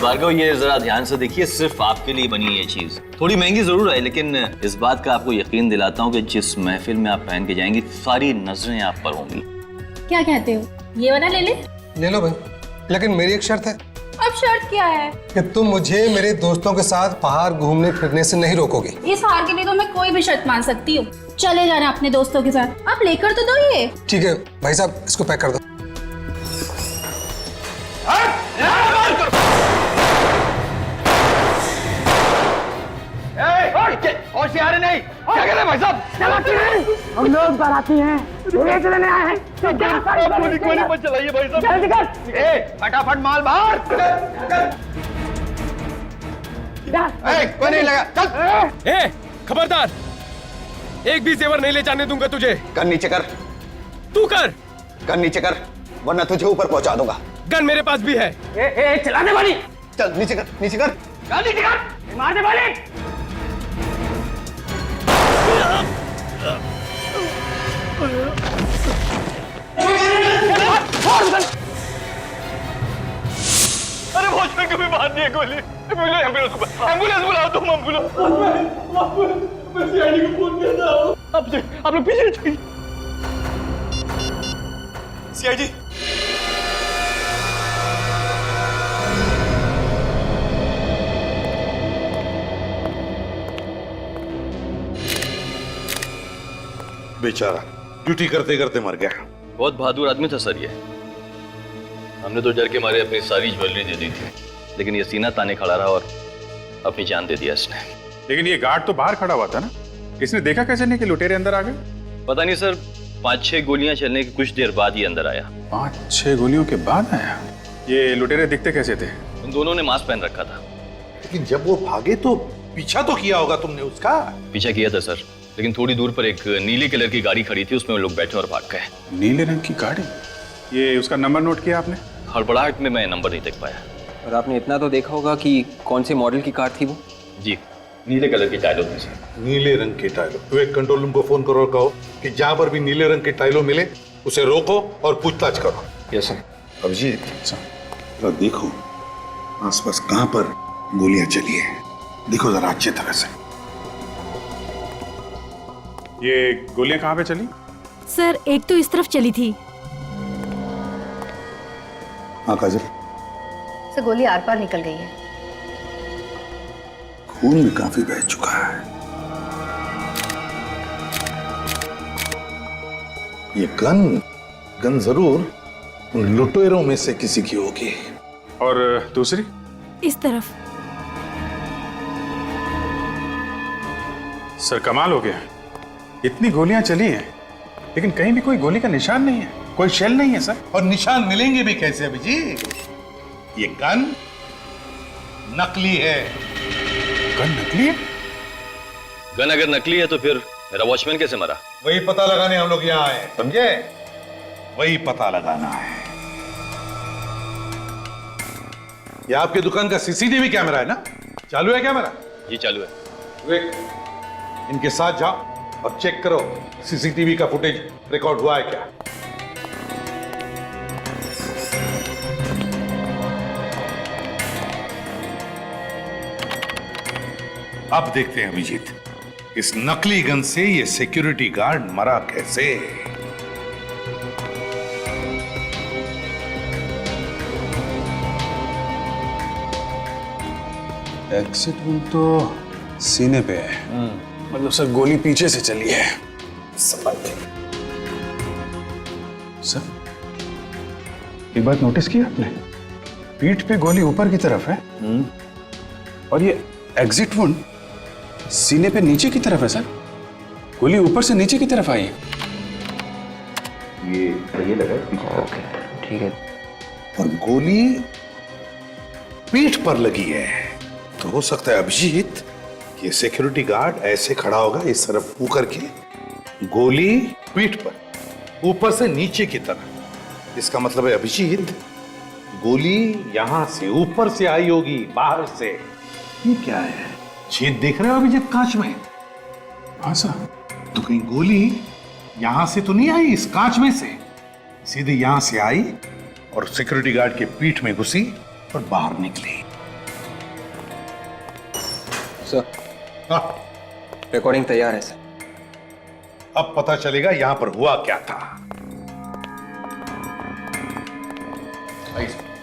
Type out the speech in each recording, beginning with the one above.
भार्गव, ये जरा ध्यान से देखिए, सिर्फ आपके लिए बनी है ये चीज। थोड़ी महंगी जरूर है, लेकिन इस बात का आपको यकीन दिलाता हूँ कि जिस महफिल में आप पहन के जाएंगी सारी नजरें आप पर होंगी। क्या कहते हो, ये वाला ले ले? ले लो भाई, लेकिन मेरी एक शर्त है। अब शर्त क्या है? कि तुम मुझे मेरे दोस्तों के साथ बाहर घूमने फिरने से नहीं रोकोगे। इस हार के लिए तो मैं कोई भी शर्त मान सकती हूँ। चले जाना अपने दोस्तों के साथ, आप लेकर तो दो ये। ठीक है भाई साहब, इसको पैक कर दो। होशियार नहीं, क्या कह रहे हैं भाई साहब? चलाती नहीं, हम लोग बाराती हैं, ले चलने आए हैं। गोली मत चलाइए भाई साहब। जल्दी कर, ए फटाफट माल बाहर। कोई नहीं लगा, चल। ए खबरदार, एक भी जेवर नहीं ले जाने दूंगा तुझे। कर नीचे कर, तू कर नीचे कर, वरना तुझे ऊपर पहुंचा दूंगा। गन मेरे पास भी है। ए चलाने वाली, चल नीचे कर, नीचे कर, नीचे कर, मारने वाली। अरे वॉचमैन को भी मार दिया गोली। एम्बुलेंस बुलाओ तुम, एम्बुलेंस। मैं सीआईडी को फोन कर रहा हूँ। आप लोग पीछे चाहिए। सीआईडी, बेचारा ड्यूटी करते करते मर गया। बहुत बहादुर आदमी था सर ये। हमने तो डर के मारे अपनी सारी ज्वेलरी दे दी थी, लेकिन ये सीना ताने खड़ा रहा और अपनी जान दे दिया इसने। लेकिन ये गार्ड तो बाहर खड़ा हुआ था ना, इसने देखा कैसे नहीं कि लुटेरे अंदर आ गए? पता नहीं सर, 5-6 गोलियां चलने की कुछ देर बाद ही अंदर आया। 5-6 गोलियों के बाद आया? ये लुटेरे दिखते कैसे थे? उन दोनों ने मास्क पहन रखा था। लेकिन जब वो भागे तो पीछा तो किया होगा तुमने उसका? पीछा किया था सर, लेकिन थोड़ी दूर पर एक नीले कलर की गाड़ी खड़ी थी, उसमें वो लोग बैठे और भाग गए। नीले रंग की गाड़ी? ये उसका नंबर नोट किया आपने? हड़बड़ाहट में मैं नंबर नहीं देख पाया। और आपने इतना तो देखा होगा कि कौन से मॉडल की कार थी वो? जी, नीले कलर की टाइलों में सर। नीले रंग के टाइलों। तो एक कंट्रोल रूम को फोन करो और कहो कि जहां पर भी नीले रंग के टाइलों मिले उसे रोको और पूछताछ करो। Yes sir. अभिजीत, जरा देखो आसपास कहां पर गोलियां चली है, देखो जरा अच्छी तरह से। ये गोलियां कहां पे चली? सर एक तो इस तरफ चली थी। हाँ काजल, सर गोली आर पार निकल गई है। खून भी काफी बह चुका है। ये गन जरूर उन लुटेरों में से किसी की होगी। और दूसरी? इस तरफ। सर कमाल हो गया, इतनी गोलियां चली हैं लेकिन कहीं भी कोई गोली का निशान नहीं है, कोई शेल नहीं है सर। और निशान मिलेंगे भी कैसे अभिजीत? ये गन नकली है। गन नकली है? गन अगर नकली है तो फिर मेरा वॉचमैन कैसे मरा? वही पता लगाने हम लोग यहाँ आए, समझे? वही पता लगाना है। ये आपकी दुकान का सीसीटीवी कैमरा है ना? चालू है कैमरा? जी चालू है। विवेक, इनके साथ जाओ और चेक करो सीसीटीवी का फुटेज रिकॉर्ड हुआ है क्या। अब देखते हैं अभिजीत, इस नकली गन से ये सिक्योरिटी गार्ड मरा कैसे। एग्जिट वन तो सीने पे है, मतलब सर गोली पीछे से चली है। सर एक बात नोटिस की आपने, पीठ पे गोली ऊपर की तरफ है और ये एग्जिट वन सीने पे नीचे की तरफ है सर। गोली ऊपर से नीचे की तरफ आई है। ये सही लगा? ओके ठीक है। और गोली पीठ पर लगी है, तो हो सकता है अभिजीत ये सिक्योरिटी गार्ड ऐसे खड़ा होगा इस तरफ मुंह करके, गोली पीठ पर, ऊपर से नीचे की तरफ। इसका मतलब है अभिजीत गोली यहां से ऊपर से आई होगी, बाहर से। ये क्या है, छेद देख रहे हो अभिजीत कांच में? हाँ सर। तो कहीं गोली यहां से तो नहीं आई, इस कांच में से सीधे यहां से आई और सिक्योरिटी गार्ड के पीठ में घुसी और बाहर निकली। सर हाँ, रिकॉर्डिंग तैयार है सर। अब पता चलेगा यहां पर हुआ क्या था।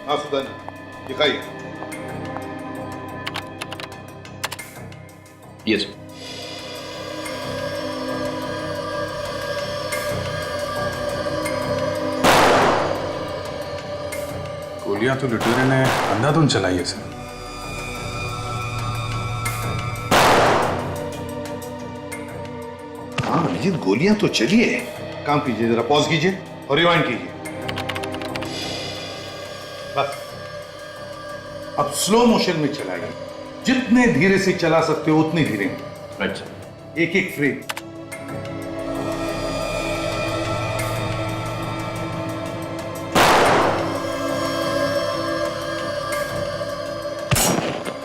हाँ सुदान, दिखाइए। यस। गोलियां तो लुटेरे ने अंधाधुंध चलाई है सर। हाँ अभिजीत, गोलियां तो चली है। काम कीजिए, जरा पॉज कीजिए और रिवाइंड कीजिए। बस अब स्लो मोशन में चलाइए। जितने धीरे से चला सकते हो उतने धीरे। अच्छा। एक एक फ्रेम।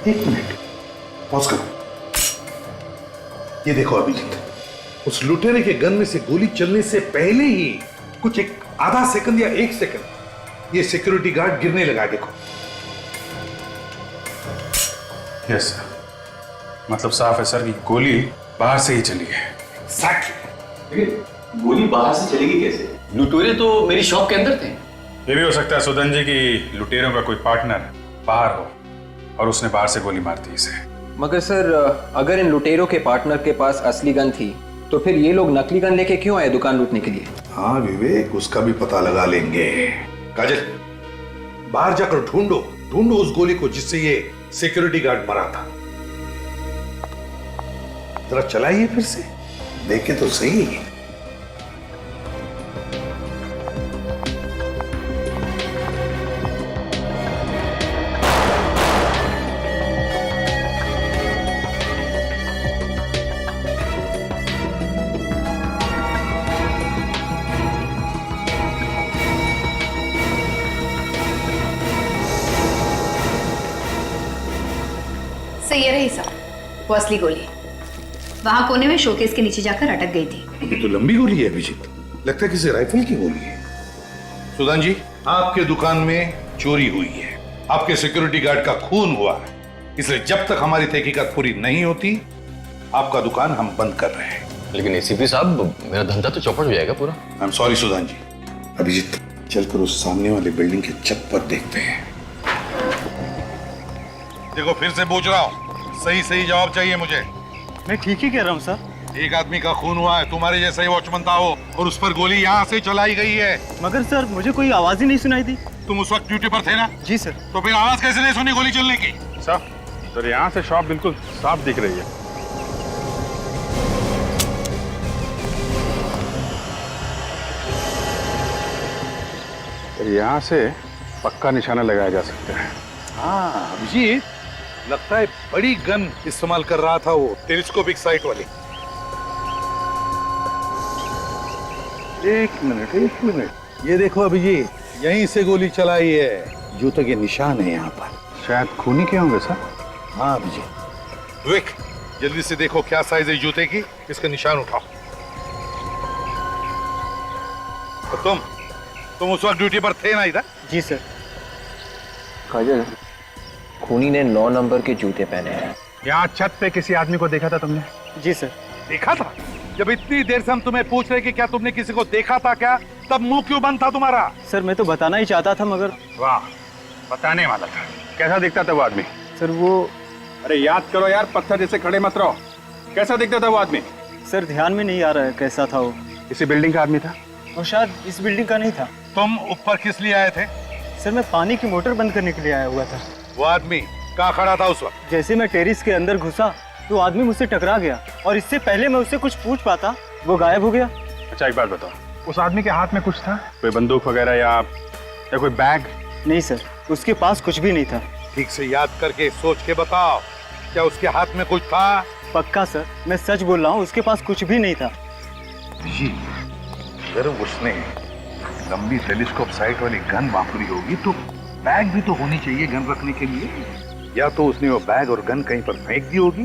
एक मिनट, पॉज करो। ये देखो अभिजीत, उस लुटेरे के गन में से गोली चलने से पहले ही कुछ एक आधा सेकंड या 1 सेकंड ये सिक्योरिटी गार्ड गिरने लगा। देखो। यस सर, मतलब साफ है सर कि गोली बाहर से ही चली है। एग्जैक्टली। गोली बाहर से चलेगी कैसे? लुटेरे तो मेरी शॉप के अंदर थे। ये भी हो सकता है सुदन जी की लुटेरों का कोई पार्टनर बाहर हो और उसने बाहर से गोली मार दी इसे। मगर सर, अगर इन लुटेरों के पार्टनर के पास असली गन थी तो फिर ये लोग नकली गन लेके क्यों आए दुकान लूटने के लिए? हाँ विवेक, उसका भी पता लगा लेंगे। काजल, बाहर जाकर ढूंढो उस गोली को जिससे ये सिक्योरिटी गार्ड मरा था। जरा चलाइए फिर से, देखे तो सही। सही है रही साहब, वो असली गोली वहां कोने में शोकेस के नीचे जाकर अटक गई थी। ये तो लंबी गोली है अभिजीत, लगता है किसी राइफल की गोली है। सुदान जी, आपके दुकान में चोरी हुई है, आपके सिक्योरिटी गार्ड का खून हुआ है, इसलिए जब तक हमारी तहकीकात पूरी नहीं होती आपका दुकान हम बंद कर रहे हैं। लेकिन एसीपी साहब, मेरा धंधा तो चौपट हो जाएगा पूरा। आई एम सॉरी सुदान जी। अभिजीत, चलकर उस सामने वाली बिल्डिंग के छत पर देखते हैं। देखो फिर से पूछ रहा हूँ, सही जवाब चाहिए मुझे। मैं ठीक ही कह रहा हूँ सर। एक आदमी का खून हुआ है, तुम्हारे जैसा ही वॉचमैन था वो, और उस पर गोली यहाँ से चलाई गई है। मगर सर, मुझे कोई आवाज ही नहीं सुनाई दी। तुम उस वक्त ड्यूटी पर थे ना? जी सर। तो फिर आवाज कैसे नहीं सुनी गोली चलने की? सर यहाँ से शॉप बिल्कुल साफ दिख रही है। यहाँ से पक्का निशाना लगाया जा सकता है। हाँ अभिजीत, लगता है बड़ी गन इस्तेमाल कर रहा था वो, टेलीस्कोपिक साइट वाली। एक मिनट, ये देखो अभिजीत, यहीं से गोली चलाई है, जूते के निशान है यहाँ पर। शायद खूनी के होंगे सर। हाँ अभिजीत। विवेक, जल्दी से देखो क्या साइज है जूते की, इसका निशान उठाओ। और तुम उस वक्त ड्यूटी पर थे ना इधर? जी सर। काजल, खूनी ने 9 नंबर के जूते पहने हैं। यहाँ छत पे किसी आदमी को देखा था तुमने? जी सर। देखा था? जब इतनी देर से हम तुम्हें पूछ रहे कि क्या तुमने किसी को देखा था क्या, तब मुंह क्यों बंद था तुम्हारा? सर, मैं तो बताना ही चाहता था मगर। वाह, बताने वाला था। कैसा दिखता था वो आदमी? सर वो, अरे याद करो यार, पत्थर जैसे खड़े मत रहो। कैसा दिखता था वो आदमी? सर ध्यान में नहीं आ रहा है कैसा था वो। इसी बिल्डिंग का आदमी था? और शायद इस बिल्डिंग का नहीं था। तुम ऊपर किस लिए आए थे? सर, मैं पानी की मोटर बंद करने के लिए आया हुआ था। वो आदमी कहाँ खड़ा था उस वक्त? जैसे मैं टेरिस के अंदर घुसा तो आदमी मुझसे टकरा गया, और इससे पहले मैं उससे कुछ पूछ पाता वो गायब हो गया। अच्छा एक बात बताओ, उस आदमी के हाथ में कुछ था? कोई बंदूक वगैरह या कोई बैग? नहीं सर, उसके पास कुछ भी नहीं था। ठीक से याद करके सोच के बताओ, क्या उसके हाथ में कुछ था? पक्का सर, मैं सच बोल रहा हूँ, उसके पास कुछ भी नहीं था। जी, अगर उसने लंबी टेलीस्कोप साइट वाली गन वापरी होगी तो बैग भी तो होनी चाहिए गन रखने के लिए। या तो उसने वो बैग और गन कहीं पर फेंक दी होगी,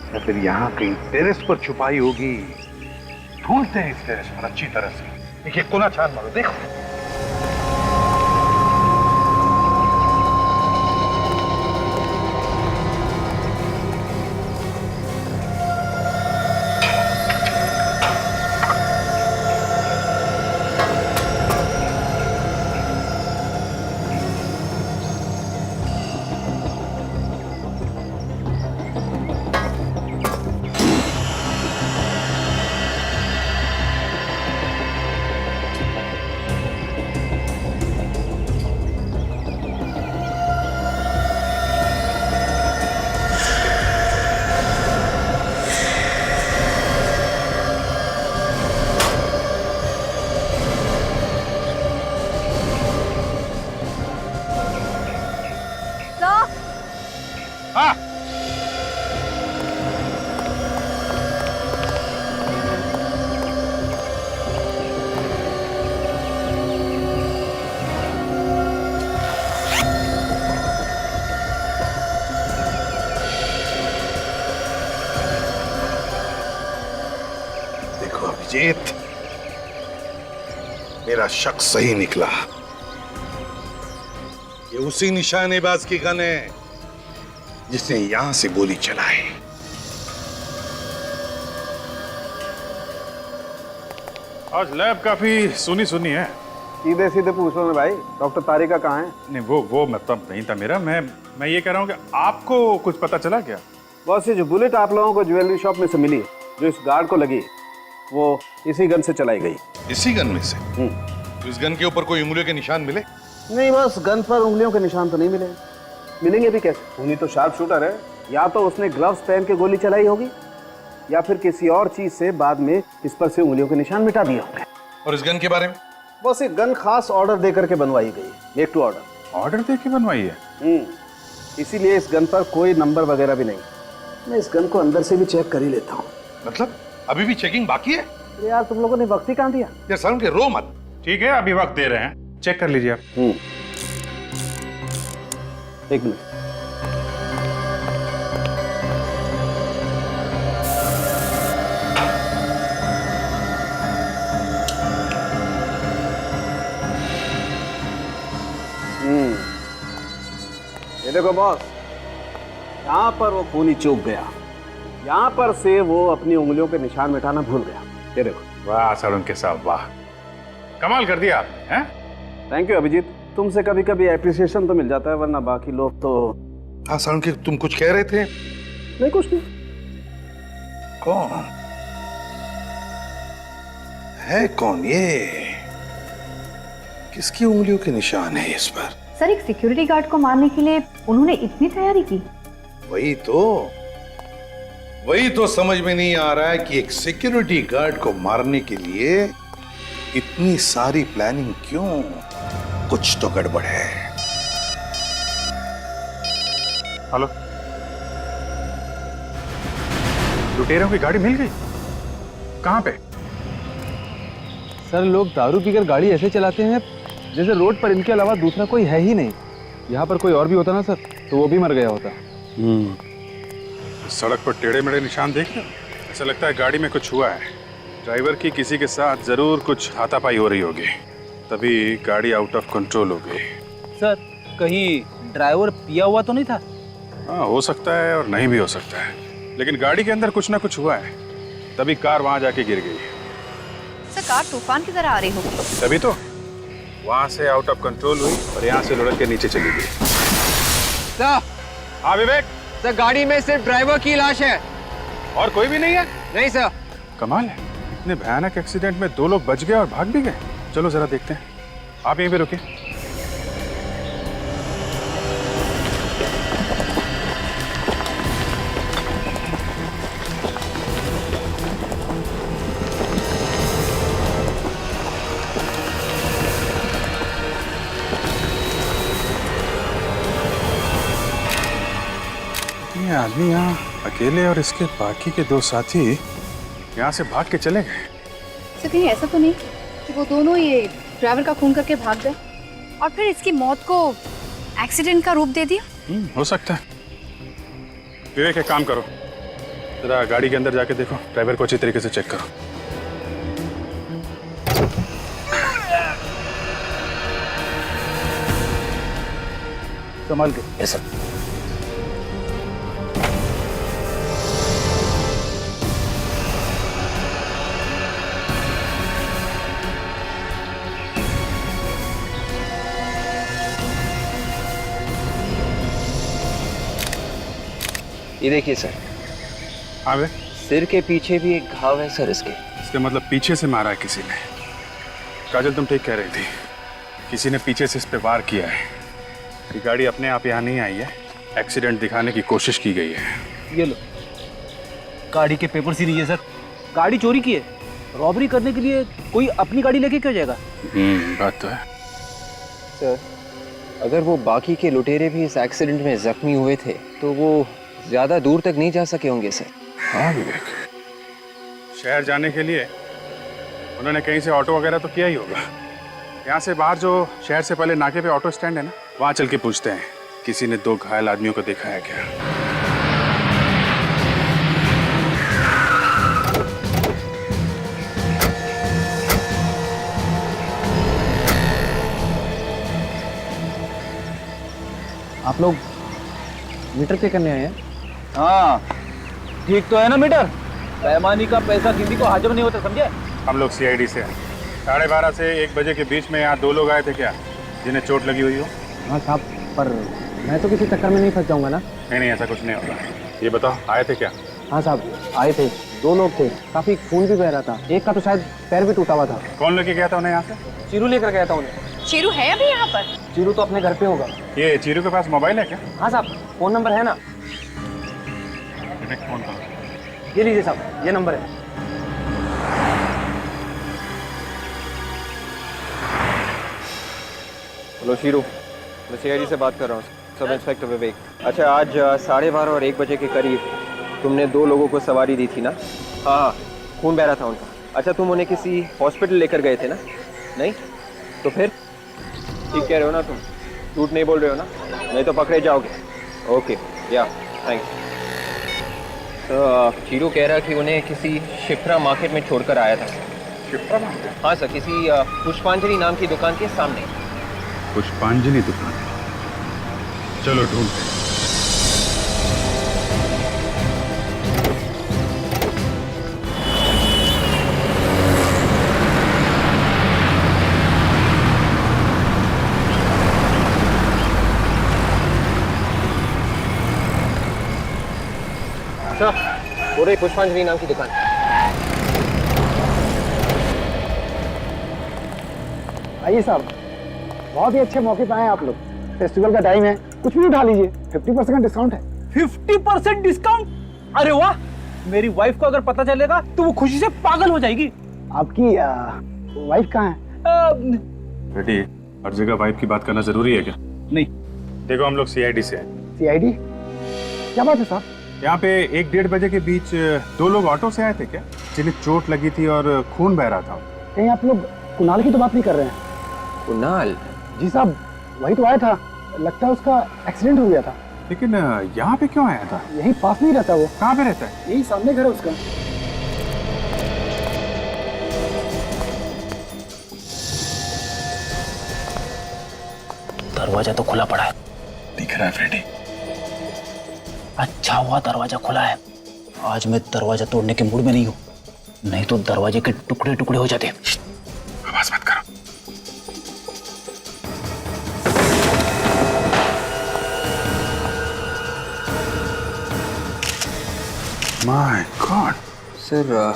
या फिर यहाँ कहीं टेरेस पर छुपाई होगी। ढूंढते हैं इस टेरेस पर अच्छी तरह से। देखिए कोना छान मारो, देखो। अभिजीत, मेरा शक सही निकला। ये उसी निशानेबाज की गन है जिसने यहां से गोली चलाई। आज लैब काफी सुनी सुनी है। सीधे सीधे पूछ लो ना भाई, डॉक्टर तारिका कहाँ है? नहीं, वो मतलब नहीं था मेरा। मैं ये कह रहा हूँ कि आपको कुछ पता चला क्या? बस ये जो बुलेट आप लोगों को ज्वेलरी शॉप में से मिली है, जो इस गार्ड को लगी, वो इसी गन से चलाई गई। इसी गन में से? तो इस गन के ऊपर कोई उंगलियों के निशान मिले? नहीं, बस गन पर उंगलियों के निशान तो नहीं मिले। मिलेंगे भी कैसे? खूनी तो शार्प शूटर है। या तो उसने ग्लव्स पहन के गोली चलाई होगी, या फिर किसी और चीज से बाद में इस पर से उंगलियों के निशान मिटा दिए होंगे। और इस गन के बारे में? बस एक गन खास ऑर्डर दे करके बनवाई गई, मेक टू ऑर्डर। ऑर्डर दे के बनवाई है? इसीलिए इस गन पर कोई नंबर वगैरह भी नहीं। मैं इस गन को अंदर से भी चेक कर ही लेता हूँ। मतलब अभी भी चेकिंग बाकी है? यार तुम लोगों ने वक्त ही कहाँ दिया? यार सारुण के रो मत। ठीक है, अभी वक्त दे रहे हैं, चेक कर लीजिए आप। एक मिनट। ये देखो बॉस, यहाँ पर वो खूनी चूक गया, यहाँ पर से वो अपनी उंगलियों के निशान मिटाना भूल गया। ये देखो। वाह सारुण के साहब, वाह, कमाल कर दिया आपने। हैं? थैंक यू अभिजीत, तुमसे कभी कभी एप्रिसिएशन तो मिल जाता है, वरना बाकी लोग तो। हाँ सारुण के, तुम कुछ कह रहे थे? नहीं, कुछ नहीं। कौन है? कौन ये? किसकी उंगलियों के निशान है इस पर? सर, एक सिक्योरिटी गार्ड को मारने के लिए उन्होंने इतनी तैयारी की? वही तो समझ में नहीं आ रहा है कि एक सिक्योरिटी गार्ड को मारने के लिए इतनी सारी प्लानिंग क्यों? कुछ तो गड़बड़ है। हेलो, लुटेरों की गाड़ी मिल गई? कहाँ पे? सर, लोग दारू पीकर गाड़ी ऐसे चलाते हैं जैसे रोड पर इनके अलावा दूसरा कोई है ही नहीं। यहाँ पर कोई और भी होता ना सर, तो वो भी मर गया होता। सड़क पर टेढ़े मेढ़े निशान देख रहे हो? ऐसा लगता है गाड़ी में कुछ हुआ है। ड्राइवर की किसी के साथ जरूर कुछ हाथापाई हो रही होगी, तभी गाड़ी आउट ऑफ कंट्रोल हो गई। सर, कहीं ड्राइवर पिया हुआ तो नहीं था? हाँ, हो सकता है और नहीं भी हो सकता है, लेकिन गाड़ी के अंदर कुछ ना कुछ हुआ है, तभी कार वहां जाके गिर गई। सर, कार तूफान की तरह आ रही होगी। तभी तो वहां से आउट ऑफ कंट्रोल हुई और यहाँ से लुढ़क के नीचे चली गई। सर, हाँ विवेक? सर, गाड़ी में सिर्फ ड्राइवर की लाश है, और कोई भी नहीं है? नहीं सर। कमाल है, इतने भयानक एक्सीडेंट में 2 लोग बच गए और भाग भी गए। चलो जरा देखते हैं, आप यहीं पे रुकिए। ये आदमी यहाँ अकेले और इसके बाकी के 2 साथी यहाँ से भाग के चले गए। सर, कहीं ऐसा तो नहीं कि वो दोनों ये ड्राइवर का खून करके भाग गए और फिर इसकी मौत को एक्सीडेंट का रूप दे दिया? हो सकता है। विवेक, एक काम करो, जरा गाड़ी के अंदर जाके देखो, ड्राइवर को अच्छी तरीके से चेक करो। संभाल के। Yes sir. ये देखिए सर। हाँ वे? सिर के पीछे भी एक घाव है सर इसके। इसका मतलब पीछे से मारा है किसी ने। काजल, तुम ठीक कह रही थी, किसी ने पीछे से इस पे वार किया है। ये गाड़ी अपने आप यहाँ नहीं आई है, एक्सीडेंट दिखाने की कोशिश की गई है। ये लो, गाड़ी के पेपर ही नहीं है सर। गाड़ी चोरी की है, रॉबरी करने के लिए कोई अपनी गाड़ी लेके क्यों जाएगा? बात तो है। सर, अगर वो बाकी के लुटेरे भी इस एक्सीडेंट में जख्मी हुए थे तो वो ज्यादा दूर तक नहीं जा सके होंगे सर। हाँ विवेक, शहर जाने के लिए उन्होंने कहीं से ऑटो वगैरह तो किया ही होगा। यहाँ से बाहर जो शहर से पहले नाके पे ऑटो स्टैंड है ना, वहाँ चल के पूछते हैं किसी ने 2 घायल आदमियों को देखा है क्या। आप लोग मीटर पे करने आए हैं? हाँ ठीक तो है ना मीटर? बेईमानी का पैसा किसी को हजम नहीं होता, समझे? हम लोग सीआईडी से हैं। 12:30 से 1 बजे के बीच में यहाँ 2 लोग आए थे क्या, जिन्हें चोट लगी हुई हो? हाँ साहब, पर मैं तो किसी चक्कर में नहीं फंस जाऊंगा ना। नहीं, ऐसा कुछ नहीं होगा। ये बताओ, आए थे क्या? हाँ साहब, आए थे, 2 लोग थे, काफी खून भी बह रहा था, एक का तो शायद पैर भी टूटा हुआ था। कौन लेके गया था उन्हें यहाँ से? चीरू लेकर गया था उन्हें। चीरू है अभी यहाँ पर? चीरू तो अपने घर पे होगा। ये चीरू के पास मोबाइल है क्या? हाँ साहब, फोन नंबर है ना? फोन करो। ये लीजिए साहब, ये नंबर है। हेलो शीरू, मैं सीआईडी से बात कर रहा हूँ, सब इंस्पेक्टर विवेक। अच्छा, आज 12:30 और 1 बजे के करीब तुमने 2 लोगों को सवारी दी थी ना? हाँ, खून बह रहा था उनका। अच्छा, तुम उन्हें किसी हॉस्पिटल लेकर गए थे ना? नहीं? तो फिर ठीक कह रहे हो ना तुम? झूठ नहीं बोल रहे हो ना? नहीं तो पकड़े जाओगे। ओके, या थैंक्स। तो शीरू कह रहा कि उन्हें किसी शिप्रा मार्केट में छोड़कर आया था। शिप्रा मार्केट? हाँ सर, किसी पुष्पांजलि नाम की दुकान के सामने। पुष्पांजलि दुकान? चलो ढूंढते हैं। सर, वो रही पुष्पांजलि नाम की दुकान। आइए साहब, बहुत ही अच्छे मौके पे आए आप लोग। फेस्टिवल का टाइम है, कुछ भी उठा लीजिए, 50% डिस्काउंट है। 50% डिस्काउंट? अरे वाह, मेरी वाइफ को अगर पता चलेगा तो वो खुशी से पागल हो जाएगी। आपकी वाइफ कहाँ है? रेडी, हर जगह वाइफ की बात करना जरूरी है क्या? नहीं। देखो, हम लोग सीआईडी से हैं। सीआईडी? क्या बात है साहब? यहाँ पे 1-1:30 बजे के बीच 2 लोग ऑटो से आए थे क्या, जिन्हें चोट लगी थी और खून बह रहा था? कहीं आप लोग कुणाल की तो बात नहीं कर रहे हैं? कुणाल? जी साहब, वही तो आया था, लगता है उसका एक्सीडेंट हो गया था। लेकिन यहाँ पे क्यों आया था? यही पास नहीं रहता वो। कहाँ पे रहता है? यही सामने घर है उसका। दरवाजा तो खुला पड़ा है। दिख रहा है फ्रेडी? अच्छा हुआ दरवाजा खुला है। आज मैं दरवाजा तोड़ने के मूड में नहीं हूँ, नहीं तो दरवाजे के टुकड़े टुकड़े हो जाते। आवाज मत करो। My God. सर,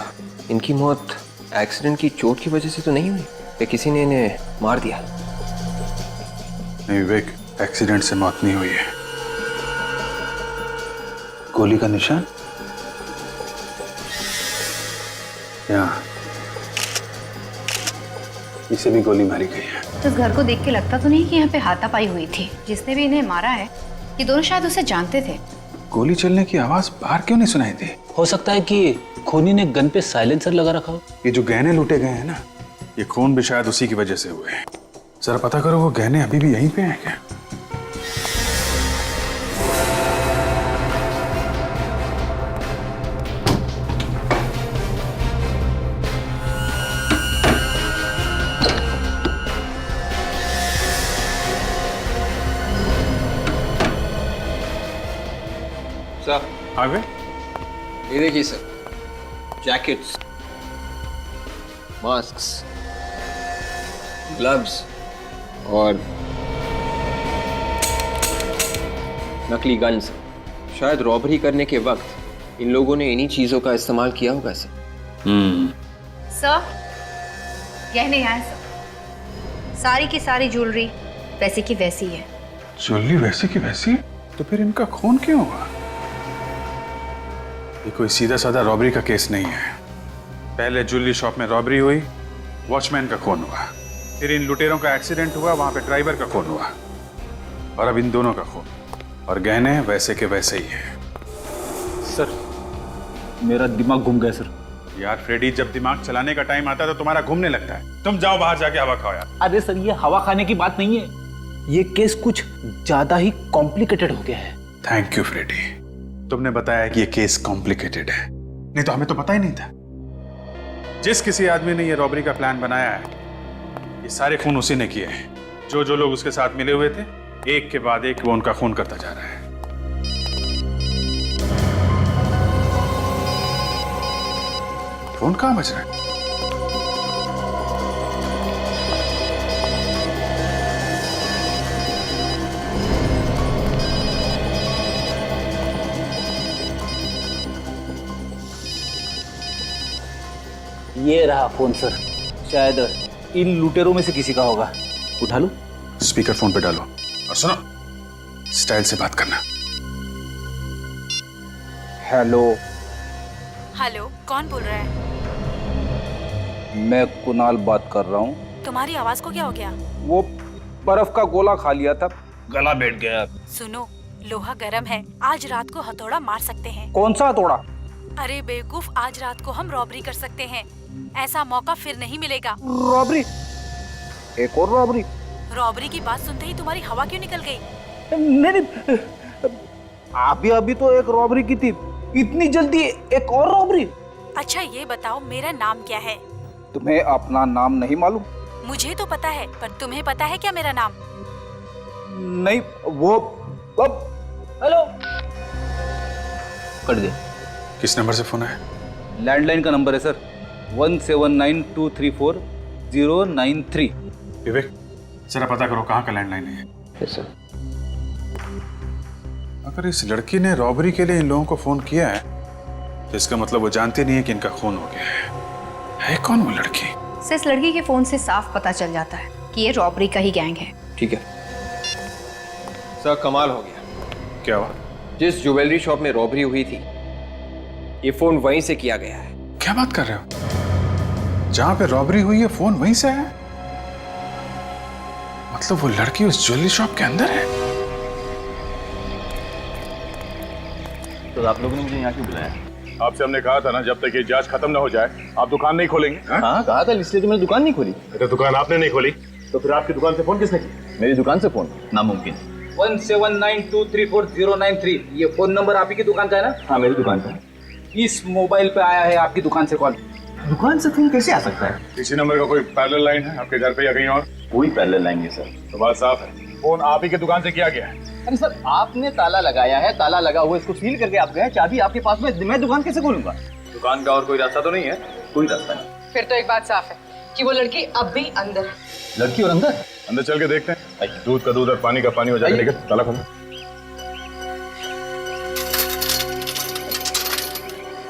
इनकी मौत एक्सीडेंट की चोट की वजह से तो नहीं हुई या किसी ने इन्हें मार दिया? नहीं विवेक, एक्सीडेंट से मौत नहीं हुई है। गोली का निशान यहाँ, इसे भी गोली मारी गई है। तो इस घर को देख के लगता तो नहीं कि यहाँ पे हाथापाई हुई थी। जिसने भी इन्हें मारा है, ये दोनों शायद उसे जानते थे। गोली चलने की आवाज बाहर क्यों नहीं सुनाई दी? हो सकता है कि खूनी ने गन पे साइलेंसर लगा रखा हो। ये जो गहने लूटे गए हैं ना, ये खून भी शायद उसी की वजह से हुए हैं। जरा पता करो, वो गहने अभी भी यहीं पे हैं क्या? सर, आगे ये देखिए सर, जैकेट्स, मास्क्स, ग्लव्स और नकली गन्स। शायद रॉबरी करने के वक्त इन लोगों ने इन्हीं चीजों का इस्तेमाल किया होगा सर। सर, गहने यहाँ है सर। सारी की सारी ज्वेलरी वैसी की वैसी है। ज्वेलरी वैसी की वैसी? तो फिर इनका खून क्यों हुआ? ये कोई सीधा साधा रॉबरी का केस नहीं है। पहले ज्वेलरी शॉप में रॉबरी हुई, वॉचमैन का खून हुआ, फिर इन लुटेरों का एक्सीडेंट हुआ, वहां पे ड्राइवर का खून हुआ, और अब इन दोनों का खून। और गहने वैसे के वैसे ही हैं। सर, मेरा दिमाग घूम गया सर। यार फ्रेडी, जब दिमाग चलाने का टाइम आता है तो तुम्हारा घूमने लगता है। तुम जाओ बाहर जाके हवा खाओ यार। अरे सर, ये हवा खाने की बात नहीं है, ये केस कुछ ज्यादा ही कॉम्प्लिकेटेड हो गया है। थैंक यू फ्रेडी, तुमने बताया कि ये केस कॉम्प्लिकेटेड है, नहीं तो हमें तो पता ही नहीं था। जिस किसी आदमी ने ये रॉबरी का प्लान बनाया है, ये सारे खून उसी ने किए हैं। जो जो लोग उसके साथ मिले हुए थे एक के बाद एक वो उनका खून करता जा रहा है। फोन कहाँ बज रहा है? ये रहा फोन सर, शायद इन लुटेरों में से किसी का होगा। उठा लो। स्पीकर फोन पे डालो और सुनो, स्टाइल से बात करना। हेलो, हेलो, कौन बोल रहा है? मैं कुणाल बात कर रहा हूँ। तुम्हारी आवाज को क्या हो गया? वो बर्फ का गोला खा लिया था, गला बैठ गया। सुनो, लोहा गर्म है, आज रात को हथौड़ा मार सकते हैं। कौन सा हथौड़ा? अरे बेवकूफ, आज रात को हम रॉबरी कर सकते हैं। ऐसा मौका फिर नहीं मिलेगा। रॉबरी? एक और रॉबरी? रॉबरी की बात सुनते ही तुम्हारी हवा क्यों निकल गई? नहीं, अभी तो एक रॉबरी की थी, इतनी जल्दी एक और रॉबरी? अच्छा ये बताओ, मेरा नाम क्या है? तुम्हें अपना नाम नहीं मालूम? मुझे तो पता है, पर तुम्हें पता है क्या मेरा नाम? नहीं, वो हेलो, कर दे। किस नंबर से फोन आया? लैंडलाइन का नंबर है सर, 1792340093। विवेक, जरा पता करो कहाँ का लैंडलाइन है। Yes sir. अगर इस लड़की ने रॉबरी के लिए इन लोगों को फोन किया है तो इसका मतलब वो जानते नहीं है कि इनका खून हो गया है कौन वो लड़की? सर, इस लड़की के फोन से साफ पता चल जाता है कि ये रॉबरी का ही गैंग है। ठीक है सर, कमाल हो गया। क्या हुआ? जिस ज्वेलरी शॉप में रॉबरी हुई थी, ये फोन वहीं से किया गया है। क्या बात कर रहे हो? जहां पे रॉबरी हुई है फोन वहीं से आया? मतलब वो लड़की उस ज्वेलरी शॉप के अंदर है? तो आप लोगों ने मुझे यहाँ क्यों बुलाया? आपसे हमने कहा था ना, जब तक ये जांच खत्म ना हो जाए आप दुकान नहीं खोलेंगे। हाँ कहा था, इसलिए तो मैंने दुकान नहीं खोली। तो दुकान आपने नहीं खोली तो फिर आपकी दुकान से फोन किसने किया? मेरी दुकान से फोन नामुमकिन। 1792340093, ये फोन नंबर आप ही की दुकान का है ना? हाँ मेरी दुकान का। इस मोबाइल पे आया है आपकी दुकान से कॉल। दुकान से फोन कैसे आ सकता है? इसी नंबर का कोई पैरेलल लाइन है आपके घर पे या कहीं और? कोई पैरेलल लाइन नहीं सर। तो बात साफ है, फोन आप ही की दुकान से किया गया है। अरे सर, आपने ताला लगाया है, ताला लगा हुआ इसको सील करके आप गए, चाबी आपके पास में, मैं दुकान कैसे खोलूंगा? दुकान का और कोई रास्ता तो नहीं है? कोई रास्ता नहीं। फिर तो एक बात साफ है कि वो लड़की अब भी अंदर है। लड़की और अंदर? अंदर चल के देखते हैं। दूध का दूध और पानी का पानी हो जाएगा। लेकिन ताला खोलो।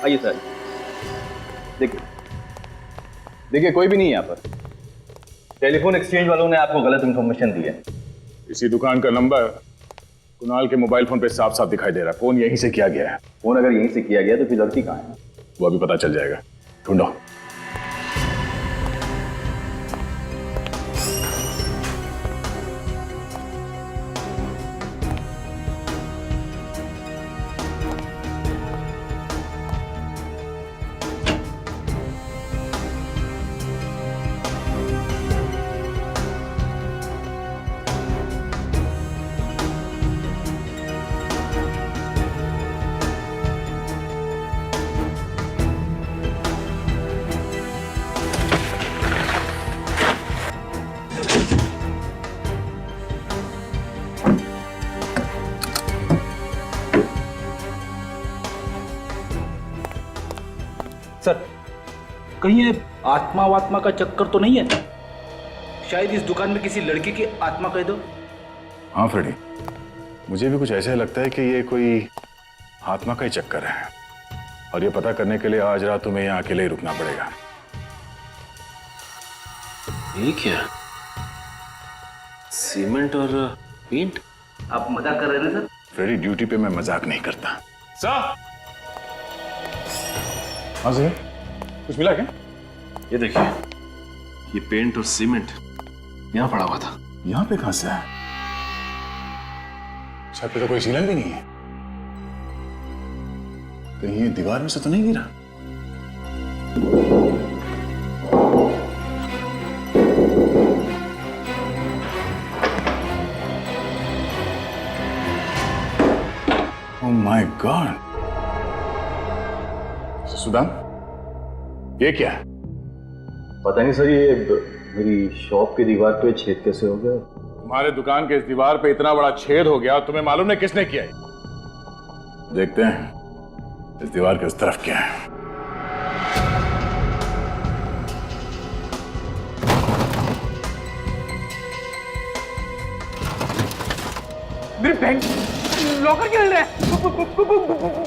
आइए सर, देखिए कोई भी नहीं है यहाँ पर। टेलीफोन एक्सचेंज वालों ने आपको गलत इंफॉर्मेशन दी है। इसी दुकान का नंबर कुणाल के मोबाइल फोन पे साफ साफ दिखाई दे रहा है। फोन यहीं से किया गया है। फोन अगर यहीं से किया गया तो फिर लड़की कहाँ है? वो अभी पता चल जाएगा, ढूंढो। सर, कहीं ये आत्मा वात्मा का चक्कर तो नहीं है? शायद इस दुकान में किसी लड़की की आत्मा कह दो। हाँ फ्रेडी, मुझे भी कुछ ऐसा लगता है कि ये कोई आत्मा का ही चक्कर है, और ये पता करने के लिए आज रात तुम्हें यहाँ अकेले ही रुकना पड़ेगा। ये क्या? सीमेंट और पेंट? आप मजाक कर रहे हैं ना सर? फ्रेडी, ड्यूटी पे मैं मजाक नहीं करता। सर, हाँ सर, कुछ मिला क्या? ये देखिए, ये पेंट और सीमेंट यहाँ पड़ा हुआ था। यहाँ पे कहां से आया? छत पे तो कोई सीलन भी नहीं है। कहीं ये दीवार में से तो नहीं गिरा? Oh my God! सुदाम, ये क्या है? पता नहीं सर, ये मेरी शॉप की दीवार पे छेद कैसे हो गया? तुम्हारे दुकान के इस दीवार पे इतना बड़ा छेद हो गया, तुम्हें मालूम नहीं किसने किया है? देखते हैं इस दीवार के उस तरफ क्या है। मेरे बैंक लॉकर क्यों हिल रहा है?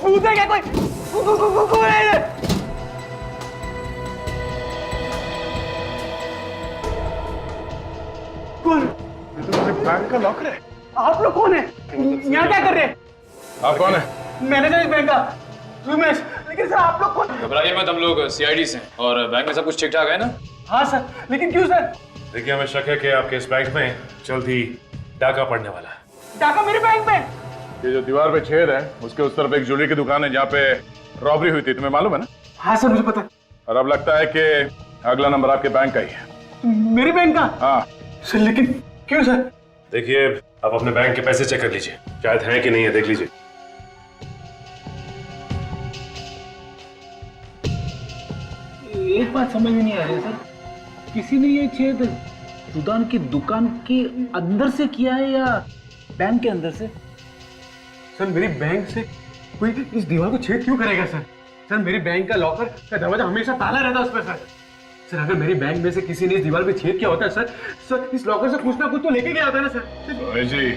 भूत है क्या कोई? कौन? बैंक का लॉकर है। आप लोग कौन है? यहाँ क्या कर रहे हैं? आप कौन है? मैनेजर इस बैंक का उमेश। लेकिन सर आप लोग कौन? घबराइए मत, हम लोग सीआईडी से हैं और बैंक में सब कुछ ठीक ठाक है ना? हाँ सर, लेकिन क्यों सर? देखिए, हमें शक है कि आपके इस बैंक में जल्द ही डाका पड़ने वाला है। डाका मेरे बैंक में? ये जो दीवार पे छेद है उसके उस तरफ एक ज्वेलरी की दुकान है जहाँ पे रॉबरी हुई थी, तुम्हें मालूम है ना? हाँ सर, मुझे पता है। और अब लगता है कि अगला नंबर आपके बैंक का ही है। मेरे बैंक का? हाँ सर, लेकिन क्यों सर? देखिए, आप अपने बैंक के पैसे चेक कर लीजिए, शायद है कि नहीं है, देख लीजिए। एक बात समझ में नहीं आ रही सर, किसी ने ये छेद सुदान की दुकान के अंदर से किया है या बैंक के अंदर से? सर, मेरी बैंक से कोई इस दीवार को छेद क्यों करेगा सर? सर, मेरी बैंक का लॉकर का दरवाजा हमेशा ताला रहता है उस पर सर। सर, अगर मेरी बैंक में से किसी ने इस दीवार पे छेद किया होता है सर इस लॉकर से कुछ ना कुछ तो लेके गया होता है ना सर। रमेश जी,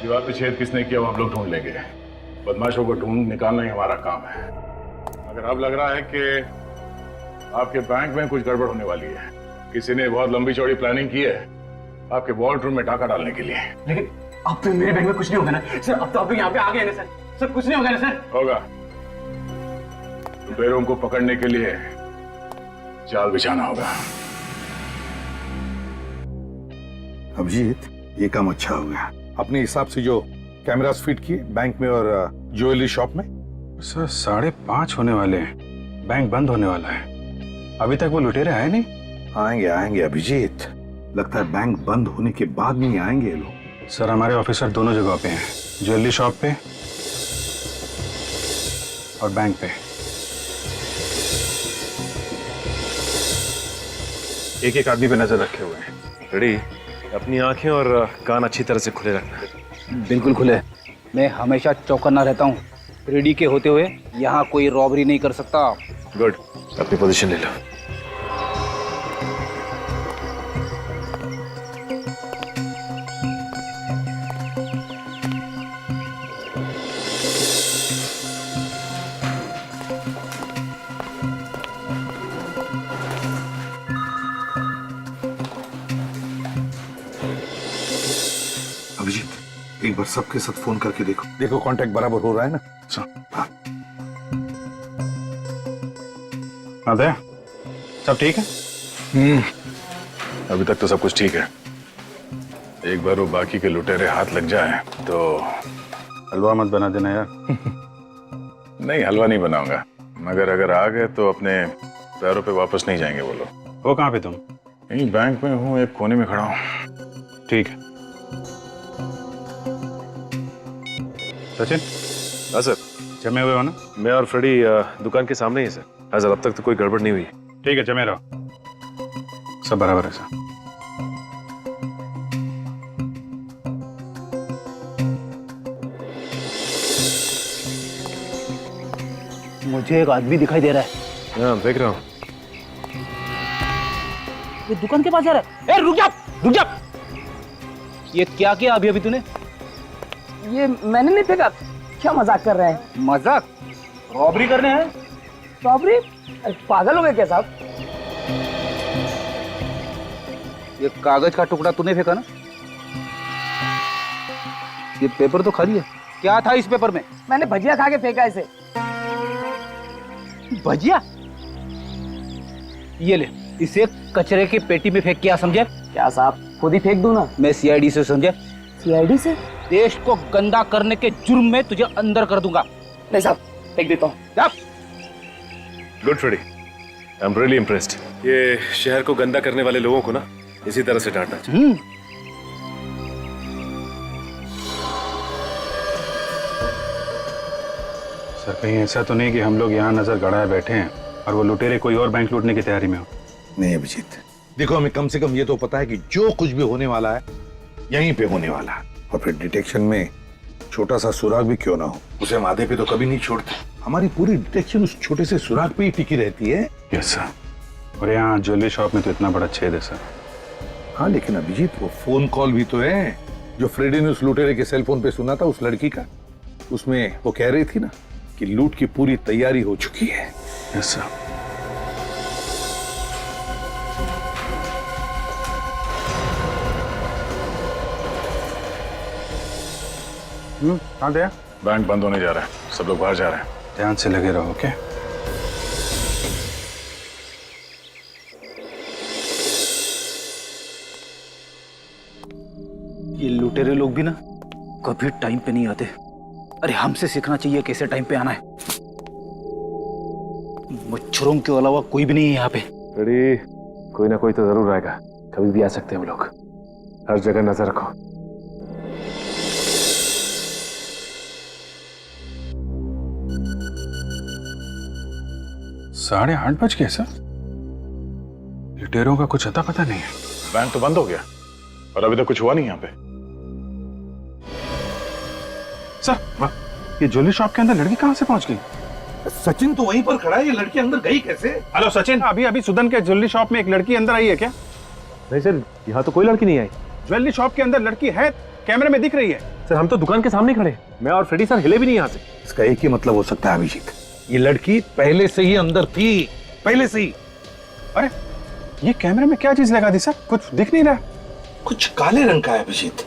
दीवार पे छेद किसने किया वो हम लोग ढूंढ लेंगे। बदमाशों को ढूंढ निकालना ही हमारा काम है। अगर अब लग रहा है कि आपके बैंक में कुछ गड़बड़ होने वाली है, किसी ने बहुत लंबी चौड़ी प्लानिंग की है आपके वॉल्ट रूम में डाका डालने के लिए। लेकिन अब तो मेरे बैंक में कुछ नहीं होगा ना सर? अब तो आप यहाँ पे आ गए ना सर? सर, कुछ नहीं होगा ना सर? होगा। लुटेरों को पकड़ने के लिए जाल बिछाना होगा। अभिजीत, ये काम अच्छा हो गया। अपने हिसाब से जो कैमरास फिट किए बैंक में और ज्वेलरी शॉप में। सर 5:30 होने वाले हैं, बैंक बंद होने वाला है, अभी तक वो लुटेरे आए नहीं। आएंगे आएंगे अभिजीत, लगता है बैंक बंद होने के बाद नहीं आएंगे ये लोग। सर, हमारे ऑफिसर दोनों जगह पे हैं, ज्वेलरी शॉप पे और बैंक पे। एक एक आदमी पे नजर रखे हुए हैं। रेडी, अपनी आंखें और कान अच्छी तरह से खुले रखना। बिल्कुल खुले। मैं हमेशा चौकन्ना रहता हूँ। रेडी के होते हुए यहाँ कोई रॉबरी नहीं कर सकता। गुड, अपनी पोजीशन ले लो। अभिजीत, एक बार सबके साथ फोन करके देखो कांटेक्ट बराबर हो रहा है ना? अदय, सब ठीक है? अभी तक तो सब कुछ ठीक है। एक बार वो बाकी के लुटेरे हाथ लग जाए तो। हलवा मत बना देना यार। नहीं, हलवा नहीं बनाऊंगा, मगर अगर आ गए तो अपने पैरों पे वापस नहीं जाएंगे वो लोग। वो कहाँ पे तुम? यहीं बैंक में हूँ, एक कोने में खड़ा हूँ। ठीक है। सचिन? हाँ सर। जमे हुए हो ना? मैं और फ्रेडी दुकान के सामने ही सर। हाँ सर, अब तक तो कोई गड़बड़ नहीं हुई। ठीक है, जमे रहो, सब बराबर है सर। मुझे एक आदमी दिखाई दे रहा है। हाँ, देख रहा हूँ। ये दुकान के पास जा रहा है। ए, रुक जा, रुक जा। ये क्या किया अभी तूने? ये मैंने नहीं फेंका। क्या मजाक कर रहे हैं? मजाक? रॉबरी करने हैं? रॉबरी? पागल हो गए क्या साहब? ये कागज का टुकड़ा तूने फेंका ना? ये पेपर तो खाली है। क्या था इस पेपर में? मैंने भजिया खा के फेंका इसे। भजिया? ये ले, इसे कचरे की पेटी में फेंक, क्या समझे? क्या साहब, खुद ही फेंक दूं ना? मैं सीआईडी से, समझे? सीआईडी से? देश को गंदा करने के जुर्म में तुझे अंदर कर दूंगा। नहीं साहब, फेंक देता हूँ। Good Freddy, I am really impressed. ये शहर को गंदा करने वाले लोगों को ना इसी तरह से डांटना चाहिए। सर, कहीं ऐसा तो नहीं कि हम लोग यहाँ नजर गड़ाए बैठे हैं और वो लुटेरे कोई और बैंक लूटने की तैयारी में हो? नहीं अभिजीत, देखो, हमें कम से कम ये तो पता है कि जो कुछ भी होने वाला है यहीं पे होने वाला। और फिर डिटेक्शन में छोटा सा सुराग भी क्यों ना हो, उसे हम आधे पे तो कभी नहीं छोड़ते। हमारी पूरी डिटेक्शन उस छोटे से सुराग पे ही टिकी रहती है। Yes sir. और यहाँ ज्वेलरी शॉप में तो इतना बड़ा छेद है सर। हाँ लेकिन अभिजीत, वो फोन कॉल भी तो है जो फ्रेडी ने उस लुटेरे के सेल फोन पे सुना था उस लड़की का। उसमें वो कह रही थी ना कि लूट की पूरी तैयारी हो चुकी है। Yes sir. हाँ दया, बैंक बंद होने जा रहा है, सब लोग बाहर जा रहे हैं। ध्यान से लगे रहो। ओके। ये लुटेरे लोग भी ना कभी टाइम पे नहीं आते। अरे हमसे सीखना चाहिए कैसे टाइम पे आना है। मच्छरों के अलावा कोई भी नहीं है यहाँ पे। रेडी, कोई ना कोई तो जरूर आएगा, कभी भी आ सकते हैं हम लोग। हर जगह नजर रखो। साढ़े 8 बज गए सर। लुटेरों का कुछ अता पता नहीं है। बैंक तो बंद हो गया और अभी तक कुछ हुआ नहीं यहाँ पे। सर, ये ज्वेलरी शॉप के अंदर लड़की कहाँ से पहुंच गई? सचिन तो वहीं पर खड़ा है, ये लड़की अंदर गई कैसे? हेलो सचिन, अभी सुदन के ज्वेलरी शॉप में एक लड़की अंदर आई है क्या? नहीं सर, यहाँ तो कोई लड़की नहीं आई। ज्वेलरी शॉप के अंदर लड़की है, कैमरे में दिख रही है। सर हम तो दुकान के सामने खड़े, मैं और फ्रेडी सर हिले भी नहीं यहाँ से। इसका एक ही मतलब हो सकता है अभिजीत, ये लड़की पहले से ही अंदर थी, पहले से ही। अरे ये कैमरे में क्या चीज लगा दी सर? कुछ दिख नहीं रहा। कुछ काले रंग का है अभिजीत।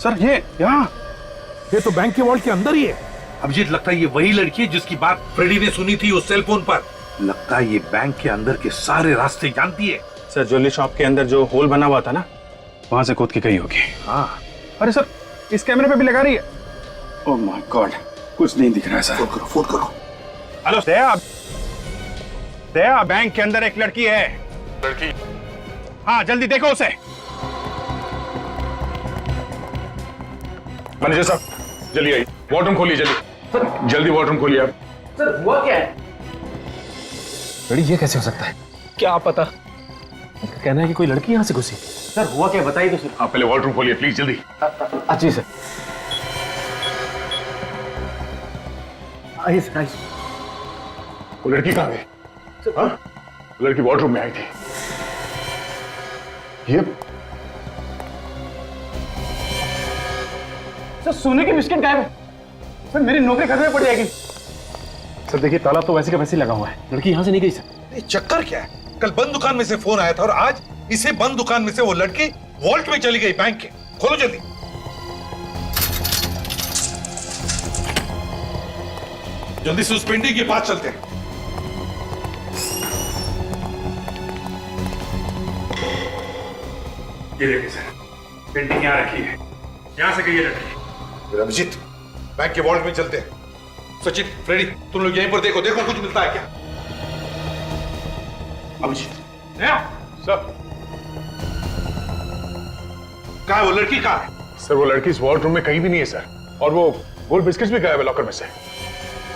सर ये तो बैंक के वॉल्ट के अंदर ही है। अभिजीत, लगता है ये वही लड़की है जिसकी बात फ्रेडी ने सुनी थी उस सेल फोन पर। लगता है ये बैंक के अंदर के सारे रास्ते जानती है। सर ज्वेलरी शॉप के अंदर जो होल बना हुआ था ना, वहां से कूद के गई होगी। हाँ। अरे सर, इस कैमरे पे भी लगा रही है। ओह माय गॉड, कुछ नहीं दिख रहा है सर। फोन करो। हेलो दया, बैंक के अंदर एक लड़की है। लड़की? हाँ जल्दी देखो उसे। मैनेजर साहब जल्दी आइए, वॉर्डरूम खोलिए जल्दी। सर जल्दी वॉर्डरूम खोलिए आप। सर हुआ क्या है? बड़ी ये कैसे हो सकता है? क्या पता। इसका कहना है कि कोई लड़की यहाँ से घुसी। सर हुआ क्या बताइए तो सर। आप पहले वॉर्डरूम खोलिए प्लीज जल्दी। जी सर। आइए सर, आइए। वो लड़की कहाँ गई? हाँ? लड़की वॉर्डरूम में आई थी। ये सर सोने के बिस्किट गायब है। सर मेरी नौकरी खतरे में पड़ जाएगी। सर देखिए, ताला तो वैसे का वैसे लगा हुआ है। लड़की यहाँ से नहीं गई सर। ये चक्कर क्या है? कल बंद दुकान में से फोन आया था और आज इसे बंद दुकान में से वो लड़की वॉल्ट में चली गई बैंक के। खोलो जल्दी। जल्दी से उस पेंटिंग के पास चलते हैं। ये देखिए सर, पेंटिंग यहाँ रखी है, यहाँ से गई है लड़की। अभिजीत, बैंक के वॉल्ट में चलते हैं। सचिन, फ्रेडी, तुम लोग यहीं पर देखो कुछ मिलता है क्या। अभिजीत। सर कहाँ है वो लड़की? कहाँ है? सर वो लड़की इस वॉर्डरूम में कहीं भी नहीं है सर, और वो गोल्ड बिस्किट्स भी गायब है लॉकर में से।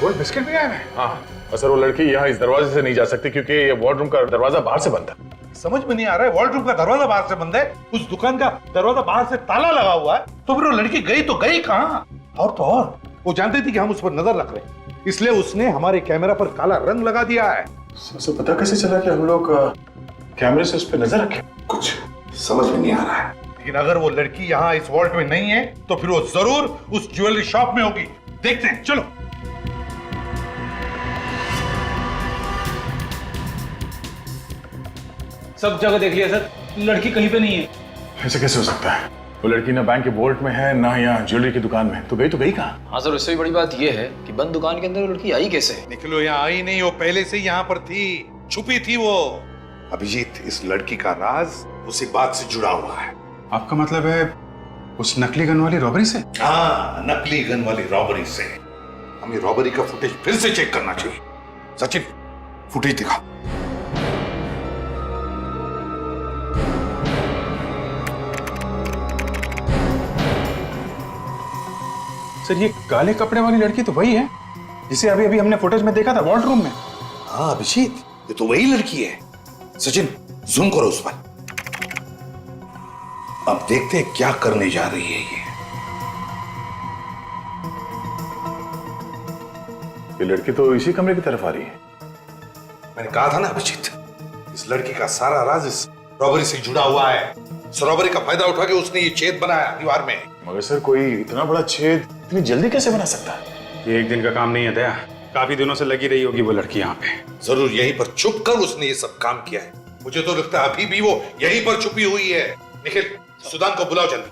गोल्ड बिस्किट भी गायब है? हाँ, और सर वो लड़की यहाँ इस दरवाजे से नहीं जा सकती क्योंकि ये वॉर्डरूम का दरवाजा बाहर से बंद है। समझ में नहीं आ रहा है, वॉल्ट का दरवाजा बाहर से बंद है, उस दुकान का दरवाजा बाहर से ताला लगा हुआ है, तो फिर वो लड़की गई तो गई कहाँ? और तो और वो जानती थी कि हम उस पर नजर रख रहे हैं, इसलिए उसने हमारे कैमरा पर काला रंग लगा दिया है। सर पता कैसे चला कि हम लोग कैमरे से उस पर नजर रखें? कुछ समझ में नहीं आ रहा है, लेकिन अगर वो लड़की यहाँ इस वॉल्ट में नहीं है तो फिर वो जरूर उस ज्वेलरी शॉप में होगी। देखते हैं, चलो। सब जगह देख लिया सर, लड़की कहीं पे नहीं है। ऐसे कैसे हो सकता है? वो लड़की ना बैंक के वॉल्ट में है ना यहाँ ज्वेलरी की दुकान में, तो गई कहाँ? हाँ सर, उससे भी बड़ी बात ये है कि बंद दुकान के अंदर वो लड़की आई कैसे? निकलो, यहाँ आई नहीं, वो पहले से यहाँ पर थी, छुपी थी वो। अभिजीत, इस लड़की का राज उसी बात से जुड़ा हुआ है। आपका मतलब है उस नकली गन वाली रॉबरी से? हाँ, नकली गन वाली रॉबरी से। हमें रॉबरी का फुटेज फिर से चेक करना चाहिए। सचिन, फुटेज दिखा। सर ये काले कपड़े वाली लड़की तो वही है जिसे अभी अभी हमने फुटेज में देखा था वॉल्ट रूम में। हाँ अभिजीत, ये तो वही लड़की है। सचिन जूम करो उस पर। अब देखते हैं क्या करने जा रही है ये लड़की तो इसी कमरे की तरफ आ रही है। मैंने कहा था ना अभिजीत, इस लड़की का सारा राज इस रॉबरी से जुड़ा हुआ है। इस रॉबरी का फायदा उठा के उसने ये छेद बनाया दीवार में। मगर सर कोई इतना बड़ा छेद इतनी जल्दी कैसे बना सकता है? ये एक दिन का काम नहीं है दया, काफी दिनों से लगी रही होगी वो लड़की यहाँ पे। जरूर यहीं पर छुप कर उसने ये सब काम किया है। मुझे तो लगता है अभी भी वो यहीं पर छुपी हुई है। निखिल, सुदान को बुलाओ जल्दी।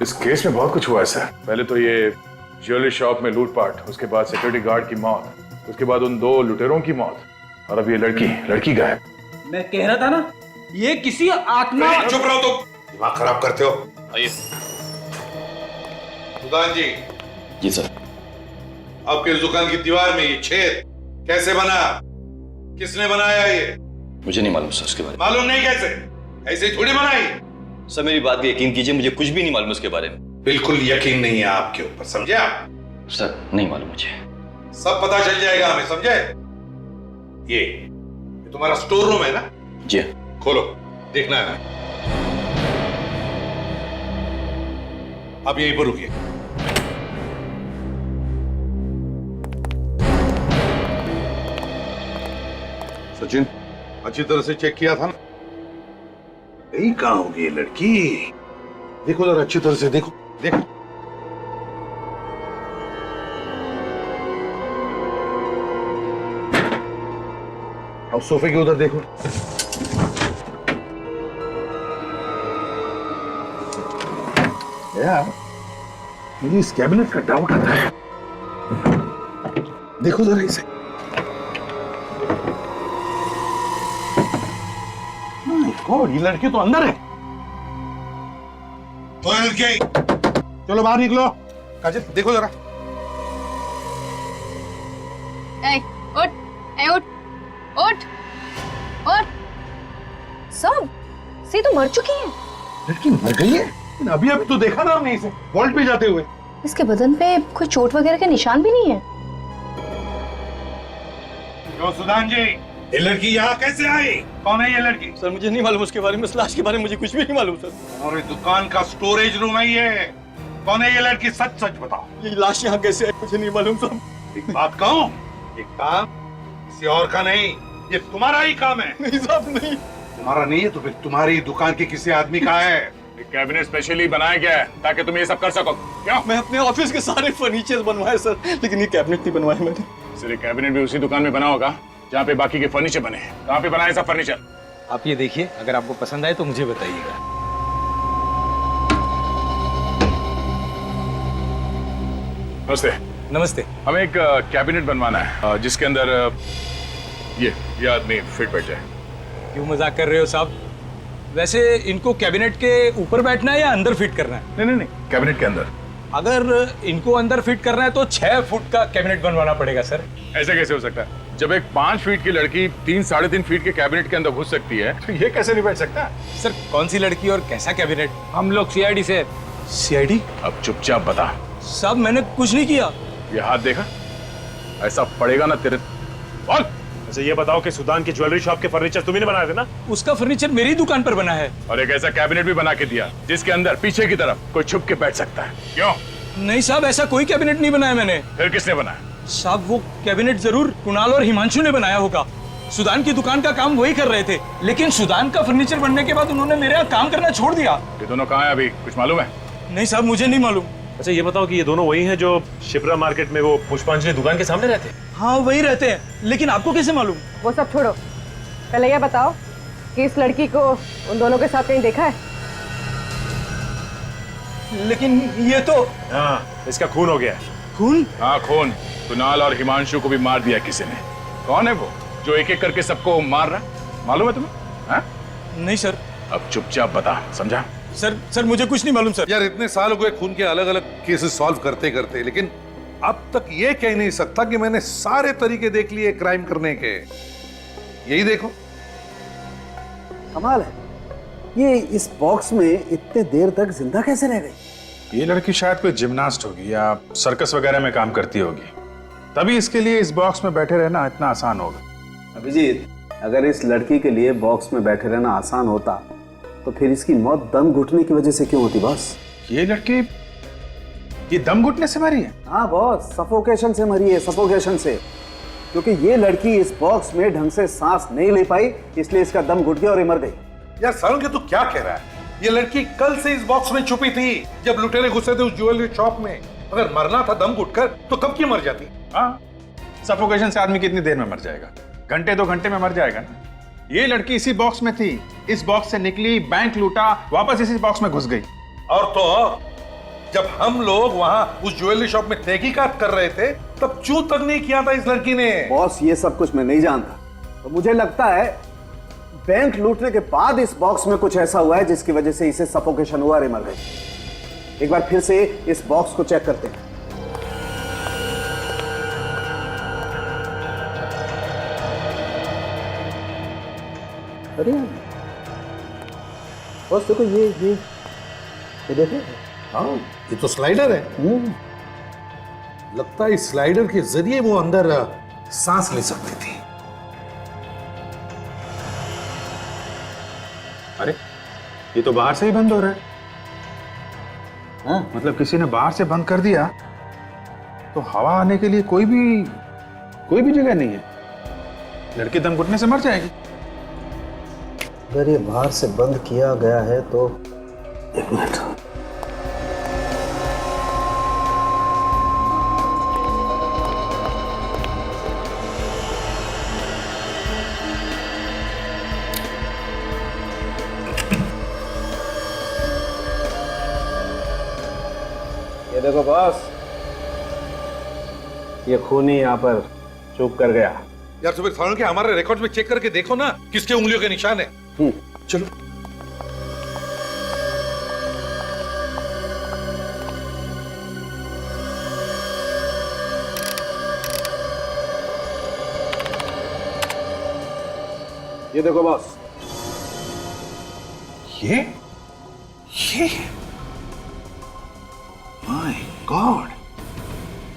इस केस में बहुत कुछ हुआ है सर। पहले तो ये ज्वेलरी शॉप में लूटपाट, उसके बाद सिक्योरिटी गार्ड की मौत, उसके बाद उन 2 लुटेरों की मौत, और अब ये लड़की गायब। मैं कह रहा था ना, ये किसी आत्मा। चुप रहो तुम, दिमाग खराब करते हो। आइए। सुदान जी। जी सर। आपके इस दुकान की दीवार में ये छेद कैसे बना? किसने बनाया ये? मुझे नहीं मालूम सर उसके बारे में। मालूम नहीं कैसे? ऐसे ही थोड़ी बनाई। सर मेरी बात पे यकीन कीजिए, मुझे कुछ भी नहीं मालूम उसके बारे में। बिल्कुल यकीन नहीं है आपके ऊपर, समझे आप? सर नहीं मालूम मुझे। सब पता चल जाएगा हमें, समझे? ये तुम्हारा स्टोर रूम है ना? जी। खोलो, देखना है ना। आप यहीं पर रुकिए। सचिन, अच्छी तरह से चेक किया था ना? यही कहाँ होगी ये लड़की? देखो जरा अच्छी तरह से देखो, देखो। अब सोफे के उधर देखो। यार, मुझे इस कैबिनेट का डाउट आता है। देखो जरा इसे। गॉड, ये लड़की तो अंदर है। तो लड़की, चलो बाहर निकलो। काजल देखो जरा। उठ, उठ, उठ, उठ। सब सी तो मर चुकी है। लड़की मर गई है? अभी अभी तो देखा ना हमने इसे वॉल्ट पे जाते हुए। इसके बदन पे कोई चोट वगैरह के निशान भी नहीं है। क्यों सुदान जी, ये लड़की यहाँ कैसे आई? कौन है ये लड़की? सर मुझे नहीं मालूम उसके बारे में। इस लाश के बारे में मुझे कुछ भी नहीं मालूम सर। और इस दुकान का स्टोरेज रूम है ये। कौन है ये लड़की? सच सच बताओ। ये लाश यहाँ कैसे आई मुझे नहीं मालूम सर। एक बात कहूँ, ये काम किसी और का नहीं, ये तुम्हारा ही काम है। नहीं साहब नहीं। तुम्हारा नहीं है तो फिर तुम्हारी दुकान के किसी आदमी का है। कैबिनेट स्पेशली बनाया गया है ताकि तुम ये सब कर सको। क्यों? मैं अपने ऑफिस के सारे फर्नीचर बनवाए सर, लेकिन ये कैबिनेट नहीं बनवाए मैंने। सर कैबिनेट भी उसी दुकान में बना होगा जहाँ पे बाकी के फर्नीचर बने हैं। कहाँ पे बनाए सब फर्नीचर? आप ये देखिए, अगर आपको पसंद आए तो मुझे बताइएगा। नमस्ते। नमस्ते। हमें एक कैबिनेट बनवाना है जिसके अंदर ये आदमी फिट बैठ जाए। क्यों मजाक कर रहे हो साहब? वैसे इनको कैबिनेट के ऊपर बैठना है या अंदर फिट करना है? नहीं, कैबिनेट के अंदर। अगर इनको अंदर फिट करना है तो 6 फुट का कैबिनेट बनवाना पड़ेगा सर। ऐसे कैसे हो सकता है? जब एक 5 फीट की लड़की 3-3.5 फीट के कैबिनेट के अंदर घुस सकती है तो ये कैसे नहीं बैठ सकता? सर कौन सी लड़की और कैसा कैबिनेट? हम लोग सीआईडी से। सीआईडी? अब चुपचाप बता। साहब मैंने कुछ नहीं किया। ये हाथ देखा? ऐसा पड़ेगा ना तेरे। बोल। अच्छा ये बताओ कि सुदान की ज्वेलरी शॉप के फर्नीचर तुम्ही ने बनाए थे ना? उसका फर्नीचर मेरी दुकान पर बना है। और एक ऐसा कैबिनेट भी बना के दिया जिसके अंदर पीछे की तरफ कोई छुप के बैठ सकता है। क्यों? नहीं साहब, ऐसा कोई कैबिनेट नहीं बनाया मैंने। फिर किसने बनाया? साहब वो कैबिनेट जरूर कुणाल और हिमांशु ने बनाया होगा। सुदान की दुकान का काम वही कर रहे थे, लेकिन सुदान का फर्नीचर बनने के बाद उन्होंने मेरे यहाँ काम करना छोड़ दिया। ये दोनों कहाँ हैं अभी? कुछ मालूम है? नहीं साहब, मुझे नहीं मालूम। अच्छा ये बताओ कि ये दोनों वही हैं जो शिप्रा मार्केट में वो पुष्पांजलि दुकान के सामने रहते हैं? हाँ वही रहते हैं, लेकिन आपको कैसे मालूम? वो सब छोड़ो, पहले ये बताओ कि इस लड़की को उन दोनों के साथ कहीं देखा है? लेकिन ये तो। हाँ, इसका खून हो गया है। खून? हाँ खून। कुणाल और हिमांशु को भी मार दिया किसी ने। कौन है वो जो एक एक करके सबको मार रहा है? मालूम है तुम्हें? हाँ? नहीं सर। अब चुपचाप बता, समझा? सर मुझे कुछ नहीं मालूम सर। यार इतने साल हो गए खून के अलग अलग केसेस सॉल्व करते करते, लेकिन अब तक ये कह नहीं सकता कि मैंने सारे तरीके देख लिए क्राइम करने के। यही देखो। कमाल है, ये इस बॉक्स में इतने देर तक जिंदा कैसे रह गई? ये लड़की शायद कोई जिम्नास्ट होगी या सर्कस वगैरह में काम करती होगी, तभी इसके लिए इस बॉक्स में बैठे रहना इतना आसान होगा। अभिजीत, अगर इस लड़की के लिए बॉक्स में बैठे रहना आसान होता तो फिर इसकी मौत दम घुटने की वजह से क्यों होती बॉस? ये लड़की ये दम घुटने से मरी है? हाँ बॉस, सफोकेशन से मरी है, सफोकेशन से। क्योंकि ये लड़की इस बॉक्स में ढंग से सांस नहीं ले पाई, इसलिए इसका दम घुट गया और ये मर गई। यार सारंग, तू क्या कह रहा है? ये लड़की कल से इस बॉक्स में छुपी थी जब लुटेरे घुसे थे उस ज्वेलरी शॉप में। अगर मरना था दम घुटकर तो कब की मर जाती? हाँ, सफोकेशन से आदमी कितनी देर में मर जाएगा? घंटे 2 घंटे में मर जाएगा ना। ये लड़की इसी बॉक्स में थी, इस बॉक्स से निकली, बैंक लूटा, वापस इसी बॉक्स में घुस गई। और तो और, जब हम लोग वहां उस ज्वेलरी शॉप में तहकीकात कर रहे थे तब चूं तक नहीं किया था इस लड़की ने। बॉस, ये सब कुछ मैं नहीं जानता, तो मुझे लगता है बैंक लूटने के बाद इस बॉक्स में कुछ ऐसा हुआ है जिसकी वजह से इसे सफोकेशन हुआ और मर गई। एक बार फिर से इस बॉक्स को चेक करते हैं। अरे बॉस देखो, ये देखो। हाँ, ये तो स्लाइडर है। लगता है इस स्लाइडर के जरिए वो अंदर सांस ले सकती थी। अरे ये तो बाहर से ही बंद हो रहा है। हाँ, मतलब किसी ने बाहर से बंद कर दिया तो हवा आने के लिए कोई भी जगह नहीं है। लड़की दम घुटने से मर जाएगी। अगर ये बाहर से बंद किया गया है तो एक मिनट, ये देखो बॉस, ये खून ही यहाँ पर चुप कर गया। यार सुबह सारंग के हमारे रिकॉर्ड में चेक करके देखो ना किसके उंगलियों के निशान है। चलो। ये देखो बॉस, ये माय गॉड,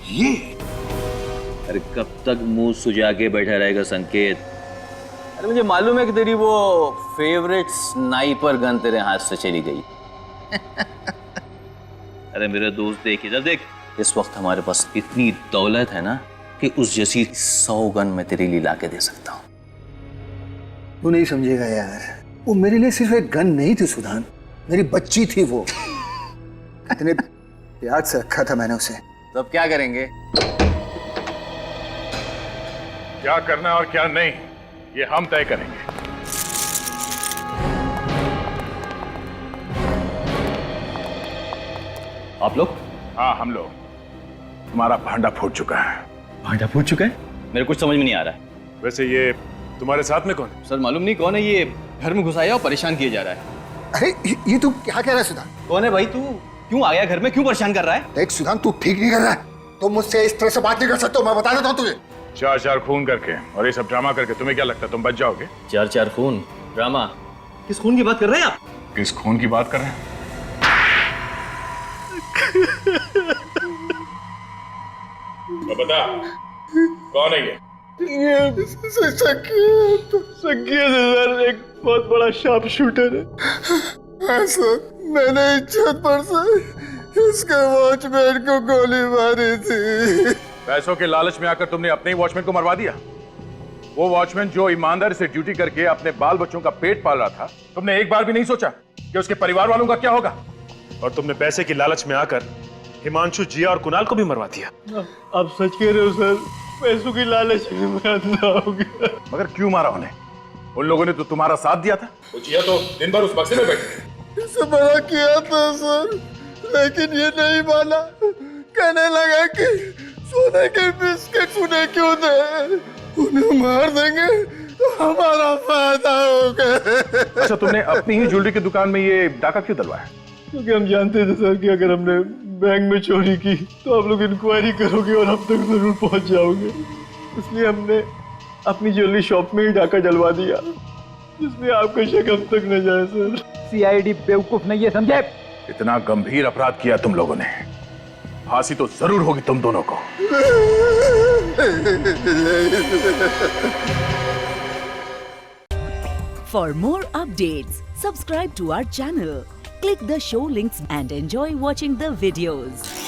ये अरे कब तक मुंह सुजा के बैठा रहेगा संकेत? अरे मुझे मालूम है कि तेरी वो फेवरेट स्नाइपर गन तेरे हाथ से चली गई। अरे मेरे दोस्त, देख इधर देख। इस वक्त हमारे पास इतनी दौलत है ना कि उस जैसी 100 गन मैं तेरे लिए लाके दे सकता हूँ। तू नहीं समझेगा यार, वो मेरे लिए सिर्फ एक गन नहीं थी सुधान, मेरी बच्ची थी वो। इतने प्यार से रखा था मैंने उसे। तो अब क्या करेंगे? क्या करना और क्या नहीं ये हम तय करेंगे। आप लोग? हाँ, हम लोग। तुम्हारा भांडा फूट चुका है। भांडा फूट चुका है? मेरे कुछ समझ में नहीं आ रहा है। वैसे ये तुम्हारे साथ में कौन है? सर मालूम नहीं कौन है, ये घर में घुसाया और परेशान किया जा रहा है। अरे ये तू क्या कह रहा है सुधान? कौन है भाई? तू क्यों आ गया घर में, क्यों परेशान कर रहा है? देख सुधान, तू ठीक नहीं कर रहा है। तुम मुझसे इस तरह से बात नहीं कर सकते, मैं बता देता हूँ तुझे। 4 खून करके और ये सब ड्रामा करके तुम्हें क्या लगता है तुम बच जाओगे? 4 खून? ड्रामा? किस खून की बात कर रहे हैं आप? किस खून की बात कर रहे हैं? तो बता, कौन है ये? संकेत सर, एक बहुत बड़ा शार्प शूटर है। हाँ सर, मैंने इज्जत पर से इसके वॉचमैन को गोली मारी थी। पैसों के लालच में आकर तुमने अपने ही वॉचमैन को मरवा दिया। वो वॉचमैन जो ईमानदारी से ड्यूटी करके अपने बाल बच्चों का पेट पाल रहा था, तुमने एक बार भी नहीं सोचा कि उसके परिवार वालों का क्या होगा? और तुमने पैसे की लालच में आकर हिमांशु, जिया और कुणाल को भी मरवा दिया। आप सच कह रहे हो सर, पैसों की लालच में मैं अंधा हो गया। मगर क्यों मारा उन्हें? उन लोगों ने तो तुम्हारा साथ दिया था। वो जिया तो दिन भर उस बक्से में बैठी। इसे बड़ा किया था सर, लेकिन ये नहीं माना। कहने लगा कि सोने के बिस्किट उन्हें क्यों दे, उन्हें मार देंगे तो हमारा फायदा होगा। अच्छा, तुमने अपनी ही ज्वेलरी की दुकान में ये डाका क्यों डलवाया? क्योंकि हम जानते थे सर कि अगर हमने बैंक में चोरी की तो आप लोग इंक्वायरी करोगे और हम तक जरूर पहुंच जाओगे। इसलिए हमने अपनी ज्वेलरी शॉप में ही डाका डलवा दिया, जिसमें आपका शक हम तक न जाए सर। सीआईडी बेवकूफ नहीं है, समझे? इतना गंभीर अपराध किया तुम लोगों ने, फांसी तो जरूर होगी तुम दोनों को। For more updates, subscribe to our channel, click the show links and enjoy watching the videos.